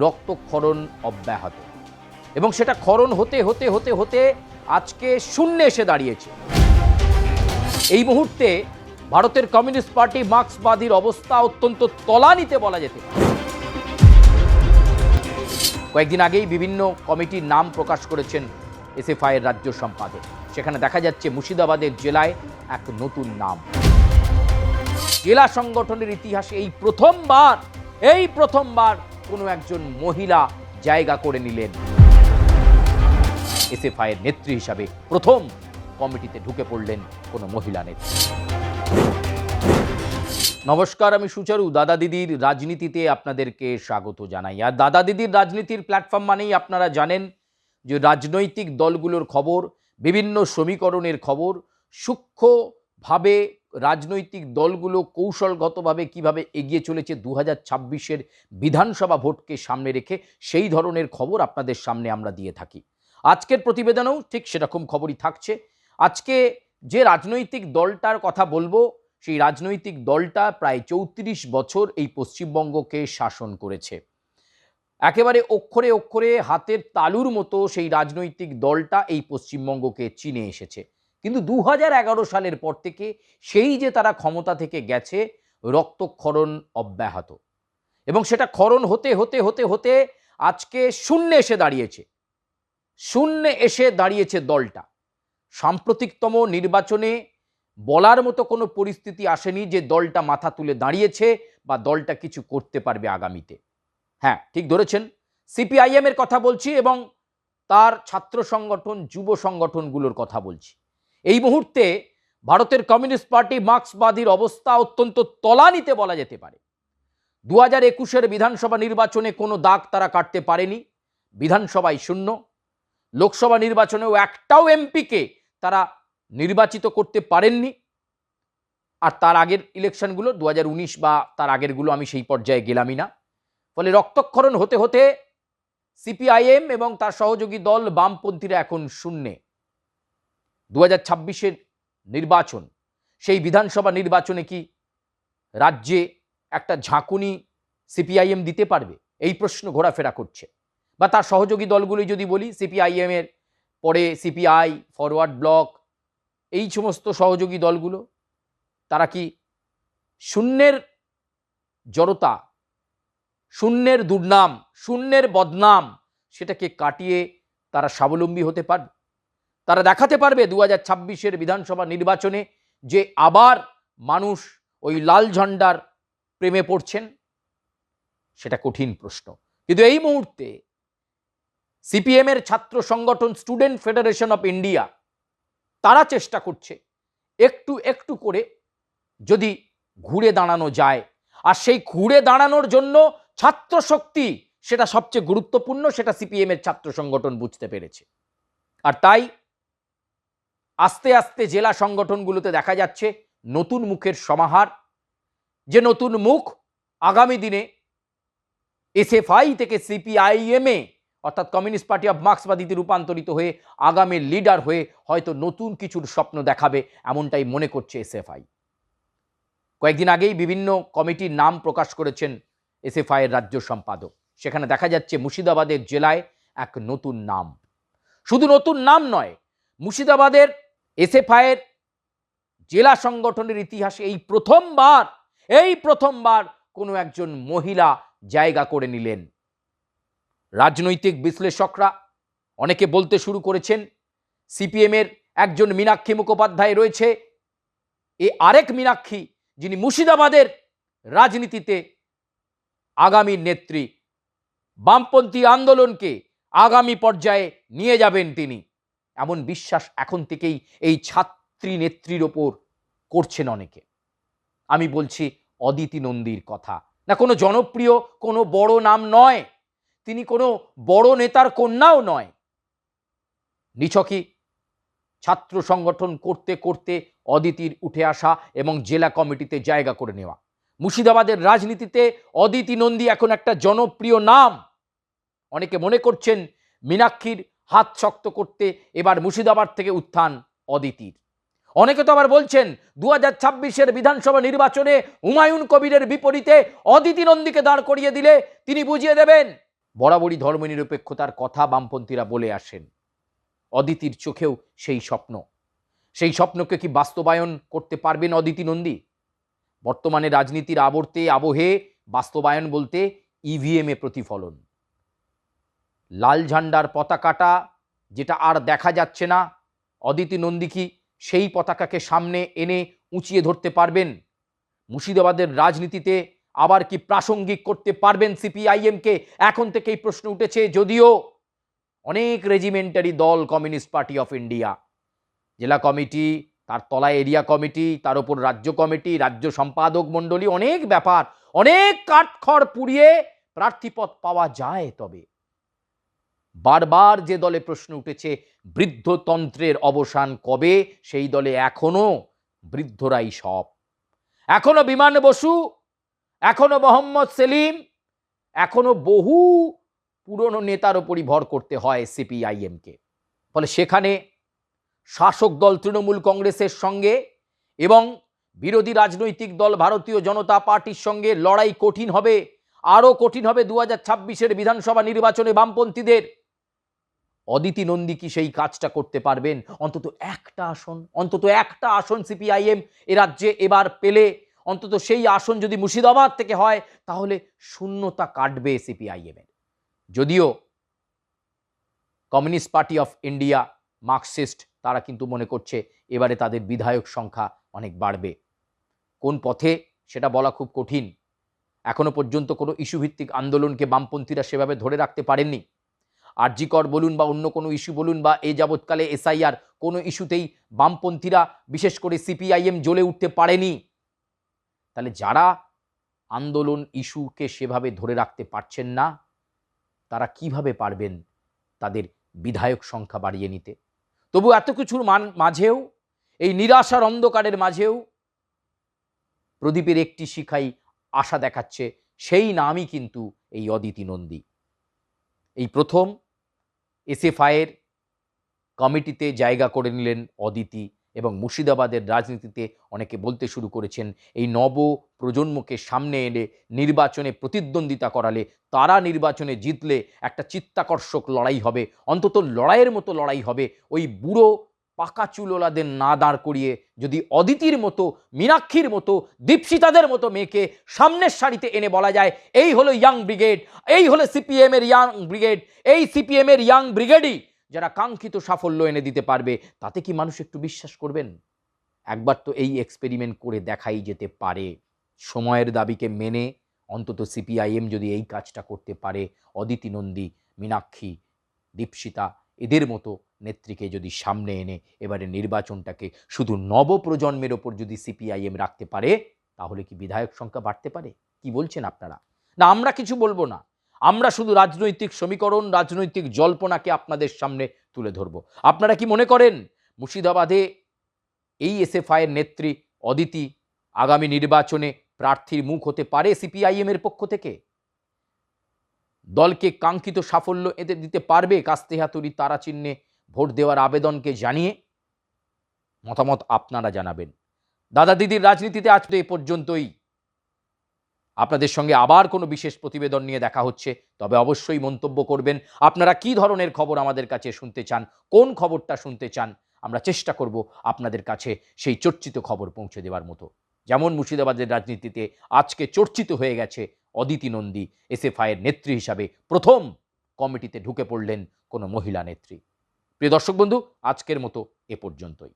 রক্তক্ষরণ অব্যাহত এবং সেটা ক্ষরণ হতে হতে হতে হতে আজকে শূন্যে এসে দাঁড়িয়েছে। এই মুহূর্তে ভারতের কমিউনিস্ট পার্টি মার্ক্সবাদীর অবস্থা অত্যন্ত তলানিতে বলা যেতে পারে। কয়েকদিন আগেই বিভিন্ন কমিটির নাম প্রকাশ করেছেন এসএফআই এর রাজ্য সম্পাদক। সেখানে দেখা যাচ্ছে মুর্শিদাবাদের জেলায় এক নতুন নাম। জেলা সংগঠনের ইতিহাসে এই প্রথমবার কোনো একজন মহিলা জায়গা করে নিলেন। এসএফআই এর নেত্রী হিসাবে প্রথম কমিটিতে ঢুকে পড়লেন কোনো মহিলা নেত্রী। নমস্কার, আমি সুচারু। দাদা দিদির রাজনীতিতে আপনাদেরকে স্বাগত জানাই। আর দাদা দিদির রাজনীতির প্ল্যাটফর্ম মানেই আপনারা জানেন যে রাজনৈতিক দলগুলোর খবর, বিভিন্ন সমীকরণের খবর, সূক্ষ্মভাবে রাজনৈতিক দলগুলো কৌশলগতভাবে কিভাবে এগিয়ে চলেছে 2026-এর বিধানসভা ভোটকে সামনে রেখে, সেই ধরনের খবর আপনাদের সামনে আমরা দিয়ে থাকি। আজকের প্রতিবেদনেও ঠিক সেরকম খবরই থাকছে। আজকে যে রাজনৈতিক দলটার কথা বলবো, সেই রাজনৈতিক দলটা প্রায় 34 বছর এই পশ্চিমবঙ্গকে শাসন করেছে। একেবারে অক্ষরে অক্ষরে হাতের তালুর মতো সেই রাজনৈতিক দলটা এই পশ্চিমবঙ্গকে চিনে এসেছে। কিন্তু 2011 সালের পর থেকে সেই যে তারা ক্ষমতা থেকে গেছে, রক্তক্ষরণ অব্যাহত এবং সেটা ক্ষরণ হতে হতে হতে হতে আজকে শূন্যে এসে দাঁড়িয়েছে দলটা। সাম্প্রতিকতম নির্বাচনে বলার মতো কোনো পরিস্থিতি আসেনি যে দলটা মাথা তুলে দাঁড়িয়েছে বা দলটা কিছু করতে পারবে আগামীতে। হ্যাঁ, ঠিক ধরেছেন, সিপিআইএম এর কথা বলছি এবং তার ছাত্র সংগঠন, যুব সংগঠনগুলোর কথা বলছি। এই মুহূর্তে ভারতের কমিউনিস্ট পার্টি মার্ক্সবাদীর অবস্থা অত্যন্ত তলানিতে বলা যেতে পারে। 2021-এর বিধানসভা নির্বাচনে কোনো দাগ তারা কাটতে পারেনি, বিধানসভায় শূন্য। লোকসভা নির্বাচনেও একটাও এমপিকে তারা নির্বাচিত করতে পারেননি। আর তার আগের ইলেকশনগুলো 2019 বা তার আগেরগুলো আমি সেই পর্যায়ে গেলামই না। ফলে রক্তক্ষরণ হতে হতে সিপিআইএম এবং তার সহযোগী দল বামপন্থীরা এখন শূন্যে। 2026-এর নির্বাচন, সেই বিধানসভা নির্বাচনে কি রাজ্যে একটা ঝাঁকুনি সিপিআইএম দিতে পারবে? এই প্রশ্ন ঘোরাফেরা করছে। বা তার সহযোগী দলগুলি যদি বলি, সিপিআইএম এর পরে সিপিআই, ফরওয়ার্ড ব্লক, এই সমস্ত সহযোগী দলগুলো, তারা কি শূন্যের জড়তা, শূন্যের দুর্নাম, শূন্যের বদনাম, সেটাকে কাটিয়ে তারা স্বাবলম্বী হতে পারবে? তারা দেখাতে পারবে 2026-এর বিধানসভা নির্বাচনে যে আবার মানুষ ওই লাল ঝান্ডার প্রেমে পড়ছেন? সেটা কঠিন প্রশ্ন। কিন্তু এই মুহূর্তে সিপিএম এর ছাত্র সংগঠন স্টুডেন্ট ফেডারেশন অফ ইন্ডিয়া, তারা চেষ্টা করছে একটু একটু করে যদি ঘুরে দাঁড়ানো যায়। আর সেই ঘুরে দাঁড়ানোর জন্য ছাত্র শক্তি সেটা সবচেয়ে গুরুত্বপূর্ণ, সেটা সিপিএম এর ছাত্র সংগঠন বুঝতে পেরেছে। আর তাই আস্তে আস্তে জেলা সংগঠনগুলোতে দেখা যাচ্ছে নতুন মুখের সমাহার। যে নতুন মুখ আগামী দিনে এসএফআই থেকে সিপিআইএম এ অর্থাৎ কমিউনিস্ট পার্টি অফ মার্ক্সবাদীতে রূপান্তরিত হয়ে আগামী লিডার হয়ে হয়তো নতুন কিছুর স্বপ্ন দেখাবে, এমনটাই মনে করছে এসএফআই। কয়েকদিন আগেই বিভিন্ন কমিটির নাম প্রকাশ করেছেন এসএফআই এর রাজ্য সম্পাদক। সেখানে দেখা যাচ্ছে মুর্শিদাবাদের জেলায় এক নতুন নাম। শুধু নতুন নাম নয়, মুর্শিদাবাদের এসএফআই এর জেলা সংগঠনের ইতিহাসে এই প্রথমবার কোনো একজন মহিলা জায়গা করে নিলেন। রাজনৈতিক বিশ্লেষকরা অনেকে বলতে শুরু করেছেন সিপিএম এর একজন মীনাক্ষী মুখোপাধ্যায় রয়েছে, এ আরেক মীনাক্ষী যিনি মুর্শিদাবাদের রাজনীতিতে আগামী নেত্রী, বামপন্থী আন্দোলনকে আগামী পর্যায়ে নিয়ে যাবেন তিনি, এমন বিশ্বাস এখন থেকেই এই ছাত্রী নেত্রীর ওপর করছেন অনেকে। আমি বলছি অদিতি নন্দীর কথা। না কোনো জনপ্রিয় কোনো বড় নাম নয়, তিনি কোনো বড় নেতার কন্যাও নয়। নিছকই ছাত্র সংগঠন করতে করতে অদিতির উঠে আসা এবং জেলা কমিটিতে জায়গা করে নেওয়া। মুর্শিদাবাদের রাজনীতিতে অদিতি নন্দী এখন একটা জনপ্রিয় নাম। অনেকে মনে করছেন মীনাক্ষীর হাত শক্ত করতে এবার মুর্শিদাবাদ থেকে উত্থান অদিতির। অনেকে তো আবার বলছেন 2026-এর বিধানসভা নির্বাচনে হুমায়ুন কবিরের বিপরীতে অদিতি নন্দীকে দাঁড় করিয়ে দিলে তিনি বুঝিয়ে দেবেন বরাবরই ধর্মনিরপেক্ষতার কথা বামপন্থীরা বলে আসেন। অদিতির চোখেও সেই স্বপ্নকে কি বাস্তবায়ন করতে পারবেন অদিতি নন্দী? বর্তমানে রাজনীতির আবহে বাস্তবায়ন বলতে ইভিএমে প্রতিফলন, লাল ঝান্ডার পতাকাটা যেটা আর দেখা যাচ্ছে না, অদিতি নন্দী কি সেই পতাকাকে সামনে এনে উঁচিয়ে ধরতে পারবেন? মুর্শিদাবাদের রাজনীতিতে আবার কি প্রাসঙ্গিক করতে পারবেন সিপিআইএমকে? এখন থেকেই প্রশ্ন উঠেছে। যদিও অনেক রেজিমেন্টারি দল, কমিউনিস্ট পার্টি অফ ইন্ডিয়া, জেলা কমিটি, তার তলায় এরিয়া কমিটি, তার উপর রাজ্য কমিটি, রাজ্য সম্পাদক মণ্ডলী, অনেক ব্যাপার, অনেক কাঠখড় পুড়িয়ে প্রার্থীপদ পাওয়া যায়। তবে বারবার যে দলে প্রশ্ন উঠেছে বৃদ্ধতন্ত্রের অবসান কবে, সেই দলে এখনো বৃদ্ধরাই সব। এখনো বিমান বসু, এখনো মোহাম্মদ সেলিম, এখনো বহু পুরনো নেতার উপরই ভর করতে হয় সিপিআইএমকে। ফলে সেখানে শাসক দল তৃণমূল কংগ্রেসের সঙ্গে এবং বিরোধী রাজনৈতিক দল ভারতীয় জনতা পার্টির সঙ্গে লড়াই কঠিন হবে, আরও কঠিন হবে 2026-এর বিধানসভা নির্বাচনে বামপন্থীদের। অদিতি নন্দী কি সেই কাজটা করতে পারবেন? অন্তত একটা আসন সিপিআইএম এ রাজ্যে এবার পেলে, অন্তত সেই আসন যদি মুর্শিদাবাদ থেকে হয়, তাহলে শূন্যতা কাটবে সিপিআইএম এর। যদিও communist party of India, Marxist, তারা কিন্তু মনে করছে এবারে তাদের বিধায়ক সংখ্যা অনেক বাড়বে। কোন পথে সেটা বলা খুব কঠিন। এখনো পর্যন্ত কোনো ইস্যুভিত্তিক আন্দোলনকে বামপন্থীরা সেভাবে ধরে রাখতে পারেননি। আরজি কর বলুন বা অন্য কোনো ইস্যু বলুন বা এই যাবৎকালে এসআইআর, কোনো ইস্যুতেই বামপন্থীরা, বিশেষ করে সিপিআইএম, জ্বলে উঠতে পারেনি। তাহলে যারা আন্দোলন ইস্যুকে সেভাবে ধরে রাখতে পারছেন না, তারা কিভাবে পারবেন তাদের বিধায়ক সংখ্যা বাড়িয়ে নিতে? তবু এত কিছুর মাঝেও, এই নিরাশার অন্ধকারের মাঝেও প্রদীপের একটি শিখাই আশা দেখাচ্ছে, সেই নামই কিন্তু এই অদিতি নন্দী। এই প্রথম এসএফআইয়ের কমিটিতে জায়গা করে নিলেন অদিতি, এবং মুর্শিদাবাদের রাজনীতিতে অনেকে বলতে শুরু করেছেন এই নব প্রজন্মকে সামনে এনে নির্বাচনে প্রতিদ্বন্দ্বিতা করালে, তারা নির্বাচনে জিতলে একটা চিত্তাকর্ষক লড়াই হবে, অন্তত লড়াইয়ের মতো লড়াই হবে। ওই বুড়ো পাকা চুলোলাদের না দাঁড় করিয়ে যদি অদিতির মতো, মীনাক্ষীর মতো, দীপশিতাদের মতো মেয়েকে সামনের সারিতে এনে বলা যায় এই হলো ইয়াং ব্রিগেড, এই হলো সিপিএম এর ইয়াং ব্রিগেড, এই সিপিএম এর ইয়াং ব্রিগেডই যারা কাঙ্ক্ষিত সাফল্য এনে দিতে পারবে, তাতে কি মানুষ একটু বিশ্বাস করবেন? একবার তো এই এক্সপেরিমেন্ট করে দেখাই যেতে পারে। সময়ের দাবিকে মেনে অন্তত সিপিআইএম যদি এই কাজটা করতে পারে, অদিতি নন্দী, মীনাক্ষী, দীপশিতা, এদের মতো নেত্রীকে যদি সামনে এনে এবারে নির্বাচনটাকে শুধু নবপ্রজন্মের ওপর যদি সিপিআইএম রাখতে পারে, তাহলে কি বিধায়ক সংখ্যা বাড়তে পারে? কি বলছেন আপনারা? না, আমরা কিছু বলবো না, আমরা শুধু রাজনৈতিক সমীকরণ, রাজনৈতিক জল্পনাকে আপনাদের সামনে তুলে ধরব। আপনারা কি মনে করেন মুর্শিদাবাদে এই এসএফআইয়ের নেত্রী অদিতি আগামী নির্বাচনে প্রার্থীর মুখ হতে পারে সিপিআইএম এর পক্ষ থেকে? দলকে কাঙ্ক্ষিত সাফল্য এতে দিতে পারবে কাস্তে হাতুড়ি তারা চিহ্নে ভোট দেওয়ার আবেদনকে জানিয়ে? মতামত আপনারা জানাবেন। দাদা দিদির রাজনীতিতে আজ এ পর্যন্তই। আপনাদের সঙ্গে আবার কোনো বিশেষ প্রতিবেদন নিয়ে দেখা হচ্ছে, তবে অবশ্যই মন্তব্য করবেন আপনারা কি ধরনের খবর আমাদের কাছে শুনতে চান, কোন খবরটা শুনতে চান। আমরা চেষ্টা করব আপনাদের কাছে সেই চর্চিত খবর পৌঁছে দেওয়ার মতো। যেমন মুর্শিদাবাদের রাজনীতিতে আজকে চর্চিত হয়ে গেছে অদিতি নন্দী, এসএফআইয়ের নেত্রী হিসাবে প্রথম কমিটিতে ঢুকে পড়লেন কোনো মহিলা নেত্রী। প্রিয় দর্শক বন্ধু, আজকের মতো এ পর্যন্তই।